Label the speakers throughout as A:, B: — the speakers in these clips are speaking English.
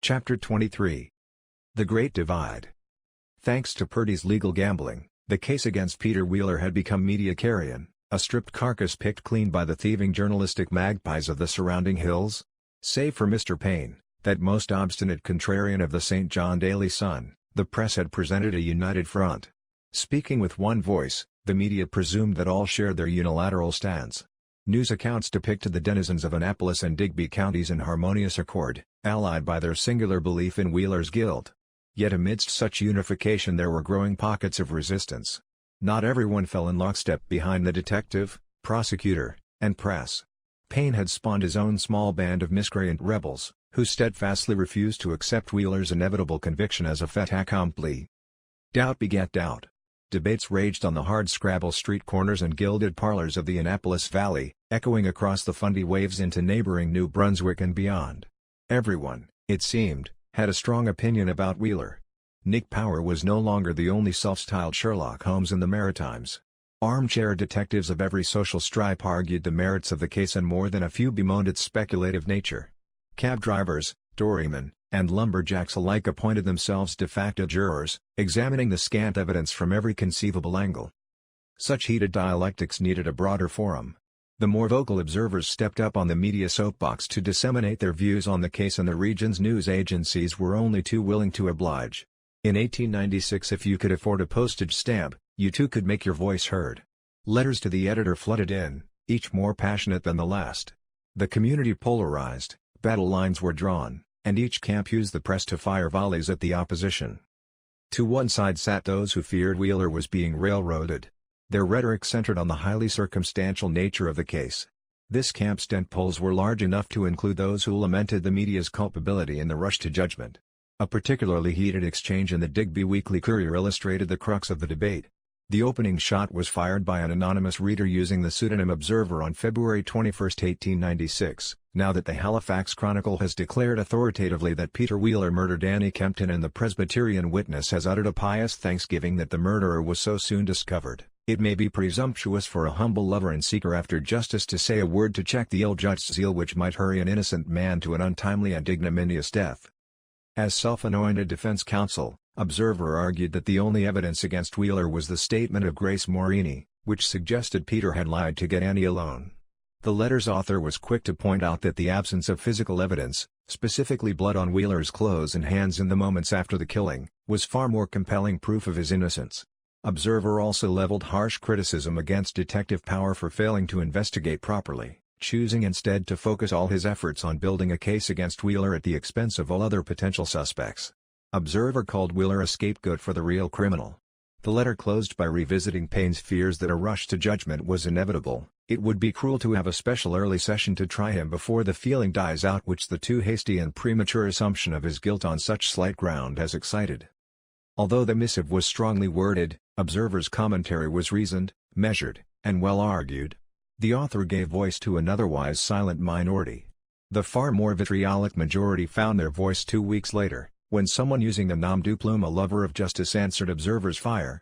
A: Chapter 23. The Great Divide. Thanks to Purdy's legal gambling, the case against Peter Wheeler had become media carrion, a stripped carcass picked clean by the thieving journalistic magpies of the surrounding hills. Save for Mr. Payne, that most obstinate contrarian of the St. John Daily Sun, the press had presented a united front. Speaking with one voice, the media presumed that all shared their unilateral stance. News accounts depicted the denizens of Annapolis and Digby counties in harmonious accord, allied by their singular belief in Wheeler's guilt. Yet amidst such unification there were growing pockets of resistance. Not everyone fell in lockstep behind the detective, prosecutor, and press. Payne had spawned his own small band of miscreant rebels, who steadfastly refused to accept Wheeler's inevitable conviction as a fait accompli. Doubt begat doubt. Debates raged on the hard-scrabble street corners and gilded parlors of the Annapolis Valley, echoing across the Fundy waves into neighboring New Brunswick and beyond. Everyone, it seemed, had a strong opinion about Wheeler. Nick Power was no longer the only self-styled Sherlock Holmes in the Maritimes. Armchair detectives of every social stripe argued the merits of the case and more than a few bemoaned its speculative nature. Cab drivers, dorymen, and lumberjacks alike appointed themselves de facto jurors, examining the scant evidence from every conceivable angle. Such heated dialectics needed a broader forum. The more vocal observers stepped up on the media soapbox to disseminate their views on the case, and the region's news agencies were only too willing to oblige. In 1896, if you could afford a postage stamp, you too could make your voice heard. Letters to the editor flooded in, each more passionate than the last. The community polarized, battle lines were drawn, and each camp used the press to fire volleys at the opposition. To one side sat those who feared Wheeler was being railroaded. Their rhetoric centered on the highly circumstantial nature of the case. This camp's tent poles were large enough to include those who lamented the media's culpability in the rush to judgment. A particularly heated exchange in the Digby Weekly Courier illustrated the crux of the debate. The opening shot was fired by an anonymous reader using the pseudonym Observer on February 21, 1896. Now that the Halifax Chronicle has declared authoritatively that Peter Wheeler murdered Annie Kempton and the Presbyterian Witness has uttered a pious thanksgiving that the murderer was so soon discovered, it may be presumptuous for a humble lover and seeker after justice to say a word to check the ill-judged zeal which might hurry an innocent man to an untimely and ignominious death. As self-anointed defense counsel, Observer argued that the only evidence against Wheeler was the statement of Grace Morini, which suggested Peter had lied to get Annie alone. The letter's author was quick to point out that the absence of physical evidence, specifically blood on Wheeler's clothes and hands in the moments after the killing, was far more compelling proof of his innocence. Observer also leveled harsh criticism against Detective Power for failing to investigate properly, choosing instead to focus all his efforts on building a case against Wheeler at the expense of all other potential suspects. Observer called Wheeler a scapegoat for the real criminal. The letter closed by revisiting Payne's fears that a rush to judgment was inevitable. It would be cruel to have a special early session to try him before the feeling dies out which the too hasty and premature assumption of his guilt on such slight ground has excited. Although the missive was strongly worded, Observer's commentary was reasoned, measured, and well argued. The author gave voice to an otherwise silent minority. The far more vitriolic majority found their voice 2 weeks later, when someone using the nom de plume a lover of justice answered Observer's fire.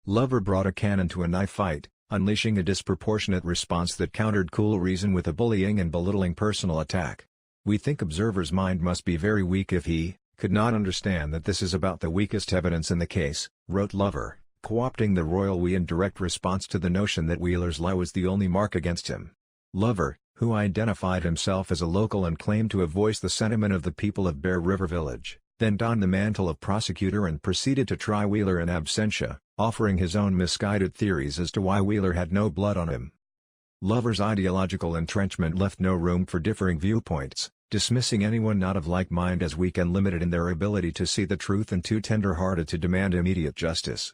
A: Lover brought a cannon to a knife fight, unleashing a disproportionate response that countered cool reason with a bullying and belittling personal attack. We think Observer's mind must be very weak if he could not understand that this is about the weakest evidence in the case, wrote Lover, co-opting the royal we in direct response to the notion that Wheeler's lie was the only mark against him. Lover, who identified himself as a local and claimed to have voiced the sentiment of the people of Bear River Village, then donned the mantle of prosecutor and proceeded to try Wheeler in absentia, offering his own misguided theories as to why Wheeler had no blood on him. Lover's ideological entrenchment left no room for differing viewpoints, dismissing anyone not of like mind as weak and limited in their ability to see the truth and too tender-hearted to demand immediate justice.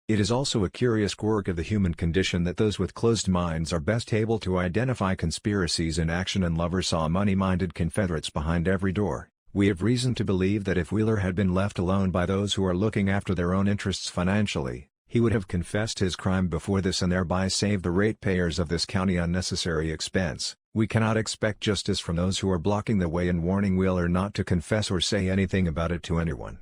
A: It is also a curious quirk of the human condition that those with closed minds are best able to identify conspiracies in action, and Lover saw money-minded Confederates behind every door. We have reason to believe that if Wheeler had been left alone by those who are looking after their own interests financially, he would have confessed his crime before this and thereby saved the ratepayers of this county unnecessary expense. We cannot expect justice from those who are blocking the way and warning Wheeler not to confess or say anything about it to anyone.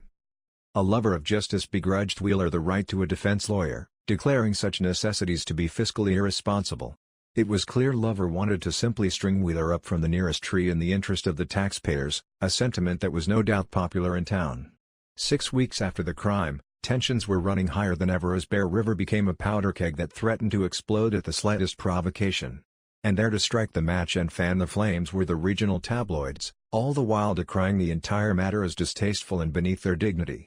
A: A lover of justice begrudged Wheeler the right to a defense lawyer, declaring such necessities to be fiscally irresponsible. It was clear Lover wanted to simply string Wheeler up from the nearest tree in the interest of the taxpayers, a sentiment that was no doubt popular in town. 6 weeks after the crime, tensions were running higher than ever as Bear River became a powder keg that threatened to explode at the slightest provocation. And there to strike the match and fan the flames were the regional tabloids, all the while decrying the entire matter as distasteful and beneath their dignity.